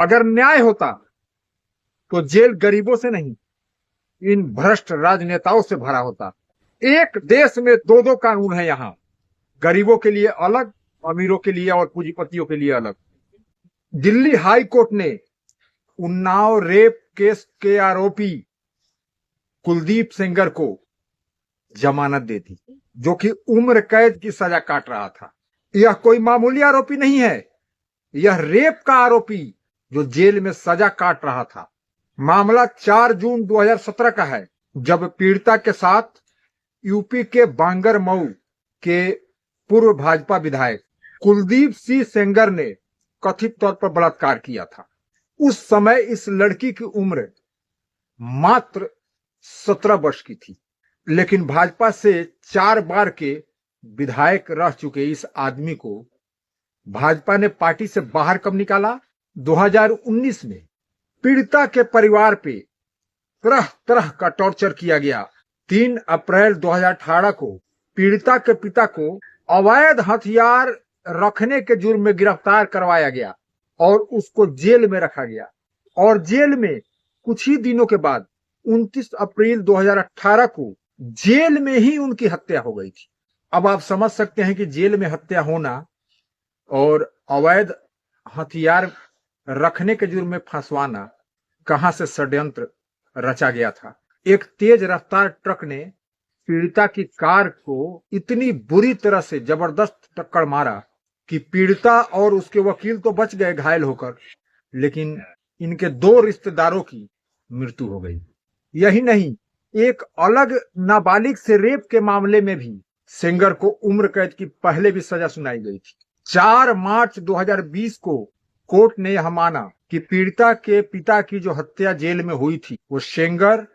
अगर न्याय होता तो जेल गरीबों से नहीं, इन भ्रष्ट राजनेताओं से भरा होता। एक देश में दो दो कानून है यहाँ, गरीबों के लिए अलग, अमीरों के लिए और पूंजीपतियों के लिए अलग। दिल्ली हाई कोर्ट ने उन्नाव रेप केस के आरोपी कुलदीप सेंगर को जमानत दे दी, जो कि उम्र कैद की सजा काट रहा था। यह कोई मामूली आरोपी नहीं है, यह रेप का आरोपी जो जेल में सजा काट रहा था। मामला 4 जून 2017 का है, जब पीड़िता के साथ यूपी के बांगर मऊ के पूर्व भाजपा विधायक कुलदीप सिंह सेंगर ने कथित तौर पर बलात्कार किया था। उस समय इस लड़की की उम्र मात्र 17 वर्ष की थी, लेकिन भाजपा से 4 बार के विधायक रह चुके इस आदमी को भाजपा ने पार्टी से बाहर कब निकाला? 2019 में। पीड़िता के परिवार पे तरह तरह का टॉर्चर किया गया। 3 अप्रैल 2018 को पीड़िता के पिता को अवैध हथियार रखने के जुर्म में गिरफ्तार करवाया गया और उसको जेल में रखा गया। और जेल में कुछ ही दिनों के बाद 29 अप्रैल 2018 को जेल में ही उनकी हत्या हो गई थी। अब आप समझ सकते हैं कि जेल में हत्या होना और अवैध हथियार रखने के जुर्म में फंसवाना कहां से षड्यंत्र रचा गया था। एक तेज रफ्तार ट्रक ने पीड़िता की कार को इतनी बुरी तरह से जबरदस्त टक्कर मारा कि पीड़िता और उसके वकील तो बच गए घायल होकर, लेकिन इनके 2 रिश्तेदारों की मृत्यु हो गई। यही नहीं, एक अलग नाबालिग से रेप के मामले में भी सेंगर को उम्र कैद की पहले भी सजा सुनाई गई थी। 4 मार्च 2020 को कोर्ट ने यह माना कि पीड़िता के पिता की जो हत्या जेल में हुई थी वो सेंगर,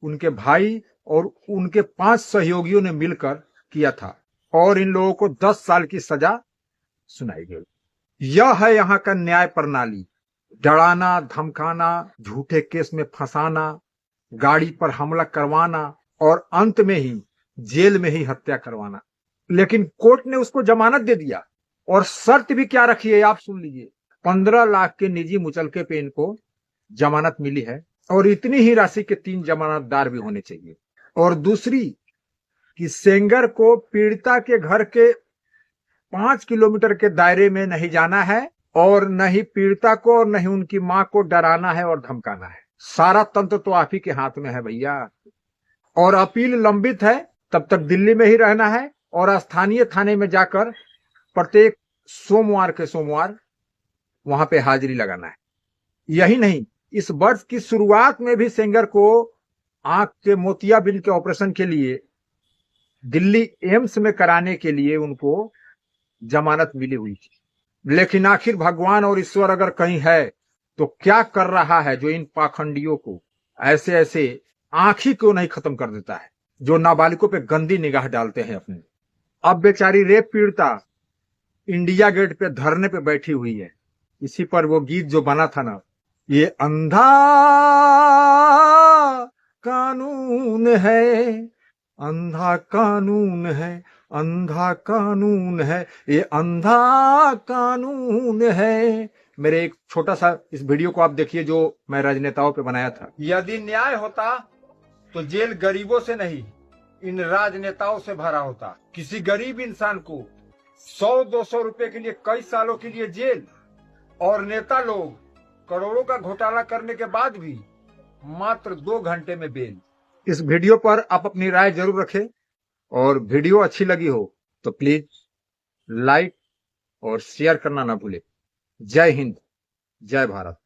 उनके भाई और उनके 5 सहयोगियों ने मिलकर किया था और इन लोगों को 10 साल की सजा सुनाई गई। यह है यहाँ का न्याय प्रणाली। डराना, धमकाना, झूठे केस में फंसाना, गाड़ी पर हमला करवाना और अंत में ही जेल में ही हत्या करवाना। लेकिन कोर्ट ने उसको जमानत दे दिया और शर्त भी क्या रखी है आप सुन लीजिए। 15 लाख के निजी मुचलके पे इनको जमानत मिली है और इतनी ही राशि के 3 जमानतदार भी होने चाहिए। और दूसरी कि सेंगर को पीड़िता के घर के 5 किलोमीटर के दायरे में नहीं जाना है और न ही पीड़िता को और न ही उनकी मां को डराना है और धमकाना है। सारा तंत्र तो आप ही के हाथ में है भैया। और अपील लंबित है तब तक दिल्ली में ही रहना है और स्थानीय थाने में जाकर प्रत्येक सोमवार के सोमवार वहां पे हाजिरी लगाना है। यही नहीं, इस वर्ष की शुरुआत में भी सेंगर को आंख के मोतियाबिंद के ऑपरेशन के लिए दिल्ली एम्स में कराने के लिए उनको जमानत मिली हुई थी। लेकिन आखिर भगवान और ईश्वर अगर कहीं है तो क्या कर रहा है जो इन पाखंडियों को ऐसे ऐसे आंख ही क्यों नहीं खत्म कर देता है, जो नाबालिगों पे गंदी निगाह डालते हैं अपने। अब बेचारी रेप पीड़िता इंडिया गेट पे धरने पे बैठी हुई है। इसी पर वो गीत जो बना था ना, ये अंधा कानून है, अंधा कानून है, अंधा कानून है, ये अंधा कानून है। मेरे एक छोटा सा इस वीडियो को आप देखिए जो मैं राजनेताओं पे बनाया था। यदि न्याय होता तो जेल गरीबों से नहीं, इन राजनेताओं से भरा होता। किसी गरीब इंसान को 100-200 रुपए के लिए कई सालों के लिए जेल, और नेता लोग करोड़ों का घोटाला करने के बाद भी मात्र 2 घंटे में बेल। इस वीडियो पर आप अपनी राय जरूर रखें और वीडियो अच्छी लगी हो तो प्लीज लाइक और शेयर करना ना भूलें। जय हिंद, जय भारत।